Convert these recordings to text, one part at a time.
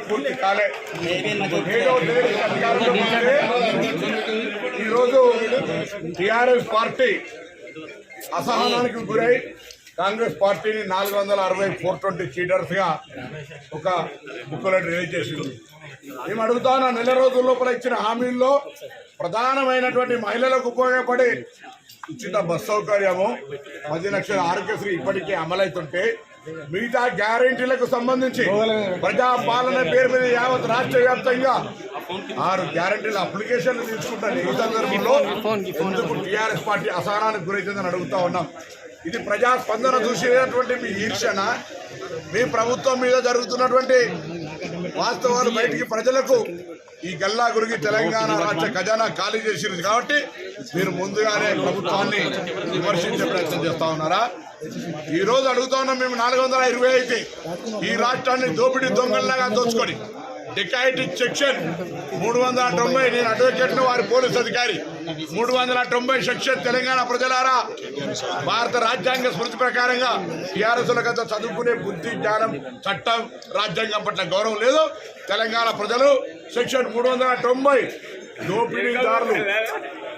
పూర్తి కాలే ఈరోజు టిఆర్ఎస్ పార్టీ అసహనానికి గురై కాంగ్రెస్ పార్టీని 460 420 చీటర్స్ గా ఒక బుక్లెట్ రిలీజ్ చేసింది. మేము అడుగుతాను, నెల రోజుల లోపల ఇచ్చిన హామీల్లో ప్రధానమైనటువంటి మహిళలకు ఉపయోగపడే ఉచిత బస్ సౌకర్యము 10 లక్షల ఆరోగ్యశ్రీ ఇప్పటికే అమలవుతుంటే మిగతా గ్యారెంటీలకు సంబంధించి ప్రజాపాలన పేరు మీద యావత్ రాష్ట్ర వ్యాప్తంగా 6 గ్యారెంటీల అప్లికేషన్లు తీసుకుంటాను. ఈ సందర్భంలో ఎందుకు టీఆర్ఎస్ పార్టీ అసహనానికి గురైతుందని అడుగుతా ఉన్నాం. ఇది ప్రజాస్పందన చూసేటటువంటి మీ ఈర్షణ, మీ ప్రభుత్వం మీద జరుగుతున్నటువంటి వాస్తవాలు బయటికి ప్రజలకు ఈ గల్లా గురికి తెలంగాణ రాష్ట్ర ఖజానా ఖాళీ చేసింది కాబట్టి మీరు ముందుగానే ప్రభుత్వాన్ని విమర్శించే ప్రయత్నం చేస్తా ఉన్నారా? ఈ రోజు అడుగుతా ఉన్నాం, మేము 420 అయితే ఈ రాష్ట్రాన్ని దోపిడీ దొంగల్లాగా దోచుకొని డికాయిటిక్ సెక్షన్ 390, నేను అడ్వకేట్ను, వారి పోలీస్ అధికారి 390 సెక్షన్ తెలంగాణ ప్రజలారా, భారత రాజ్యాంగ స్మృతి ప్రకారంగా టీఆర్ఎస్లకంతా చదువుకునే బుద్ధి జ్ఞానం చట్టం రాజ్యాంగం పట్ల గౌరవం లేదు. తెలంగాణ ప్రజలు సెక్షన్ 390 దోపిడీదారులు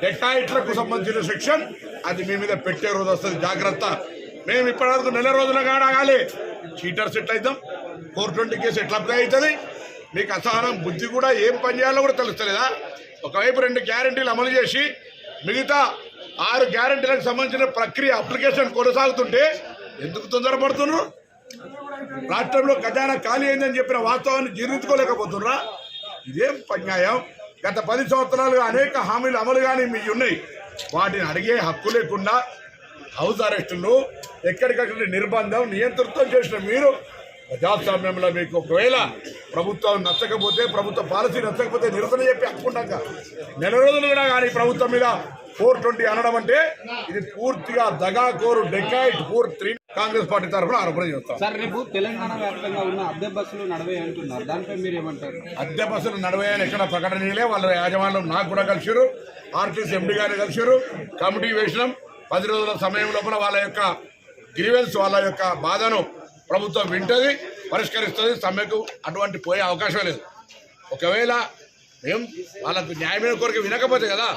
డెకాయిట్లకు సంబంధించిన సెక్షన్ అది మీ మీద పెట్టే రోజు వస్తుంది, జాగ్రత్త. మేము ఇప్పటివరకు నెల రోజుల కాడాగాలి చీటర్స్ ఎట్లయితాం, 420 కేసు ఎట్లా అప్లై అవుతుంది? మీకు అసహనం బుద్ధి కూడా ఏం పని చేయాలో కూడా తెలుస్తలేదా? ఒకవైపు 2 గ్యారెంటీలు అమలు చేసి మిగతా 6 గ్యారెంటీలకు సంబంధించిన ప్రక్రియ అప్లికేషన్ కొనసాగుతుంటే ఎందుకు తొందరపడుతున్నారు? రాష్ట్రంలో ఖజానా ఖాళీ అయిందని చెప్పిన వాస్తవాన్ని జీర్ణించుకోలేకపోతున్నారా? ఇదేం అన్యాయం. గత 10 సంవత్సరాలుగా అనేక హామీలు అమలు కానీ మీ ఉన్నాయి, వాటిని అడిగే హక్కు లేకుండా హౌస్ అరెస్టులు, ఎక్కడికక్కడ నిర్బంధం, నియంతృత్వం చేసిన మీరు ప్రజాస్వామ్యంలో మీకు ఒకవేళ ప్రభుత్వం నచ్చకపోతే, ప్రభుత్వ పాలసీ నచ్చకపోతే నిరసన చెప్పి హక్కుంటాక నెల రోజులు కూడా కానీ ప్రభుత్వం మీద 420 అనడం అంటే ఇది పూర్తిగా దగాకోరు డెకాయిట్ 4-3 కాంగ్రెస్ పార్టీ తరఫున ఆరోపణ చేస్తాం. సార్, రేపు తెలంగాణ వ్యాప్తంగా ఉన్న అద్దె బస్సులు నడవే అంటున్నారు, దానిపై మీరు ఏమంటారు? అద్దె బస్సులు నడవేయని ఎక్కడ ప్రకటనలే, వాళ్ళ యాజమాన్యం నాకు కూడా కలిసారు, ఆర్టీసీ ఎండీ గారిని కలిసారు, కమిటీ వేసినాం. 10 రోజుల సమయం లోపల వాళ్ళ యొక్క గ్రీవెన్స్, వాళ్ళ యొక్క బాధను ప్రభుత్వం వింటది, పరిష్కరిస్తుంది. సమ్మెకు అటువంటి పోయే అవకాశం లేదు. ఒకవేళ మేము వాళ్ళకు న్యాయమైన కోరిక వినకపోతే కదా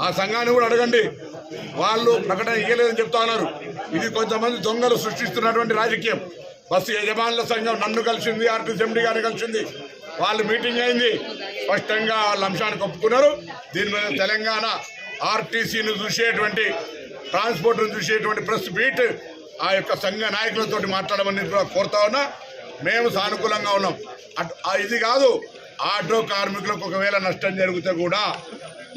ఆ సంఘాన్ని కూడా అడగండి, వాళ్ళు ప్రకటన ఇవ్వలేదని చెప్తా ఉన్నారు. ఇది కొంతమంది దొంగలు సృష్టిస్తున్నటువంటి రాజకీయం. బస్సు యజమానుల సంఘం నన్ను కలిసింది, ఆర్టీసీ ఎండీ గారిని కలిసింది, వాళ్ళు మీటింగ్ అయింది, స్పష్టంగా వాళ్ళ అంశానికి ఒప్పుకున్నారు. దీని మీద తెలంగాణ ఆర్టీసీని చూసేటువంటి, ట్రాన్స్పోర్ట్ను చూసేటువంటి ప్రెస్ మీట్ ఆ యొక్క సంఘ నాయకులతో మాట్లాడమని కూడా కోరుతా ఉన్నా. మేము సానుకూలంగా ఉన్నాం. ఇది కాదు, ఆటో కార్మికులకు ఒకవేళ నష్టం జరిగితే కూడా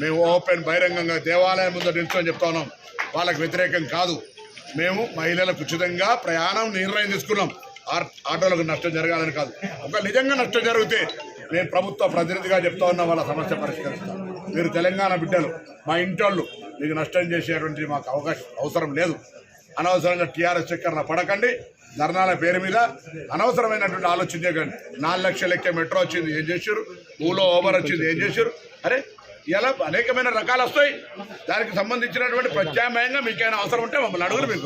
మేము ఓపెన్ బహిరంగంగా దేవాలయం ముందు నిల్చొని చెప్తా ఉన్నాం. వాళ్ళకు వ్యతిరేకం కాదు. మేము మహిళలకు ఉచితంగా ప్రయాణం నిర్ణయం తీసుకున్నాం, ఆటోలకు నష్టం జరగాలని కాదు. ఒక నిజంగా నష్టం జరిగితే నేను ప్రభుత్వ ప్రతినిధిగా చెప్తా ఉన్నా, వాళ్ళ సమస్య పరిష్కరిస్తాను. మీరు తెలంగాణ బిడ్డలు, మా ఇంటోళ్ళు, మీకు నష్టం చేసేటువంటి మాకు అవసరం లేదు. అనవసరంగా టీఆర్ఎస్ చక్కర్ల పడకండి. ధర్నాల పేరు మీద అనవసరమైనటువంటి ఆలోచన చేయకండి. 4 లక్షల లెక్క మెట్రో వచ్చింది, ఏం చేశారు? ఊలో ఓవర్ వచ్చింది, ఏం చేశారు? అరే ఇలా అనేకమైన రకాలు వస్తాయి. దానికి సంబంధించినటువంటి ప్రత్యామ్నాయంగా మీకైనా అవసరం ఉంటే మమ్మల్ని అడుగులు మీకు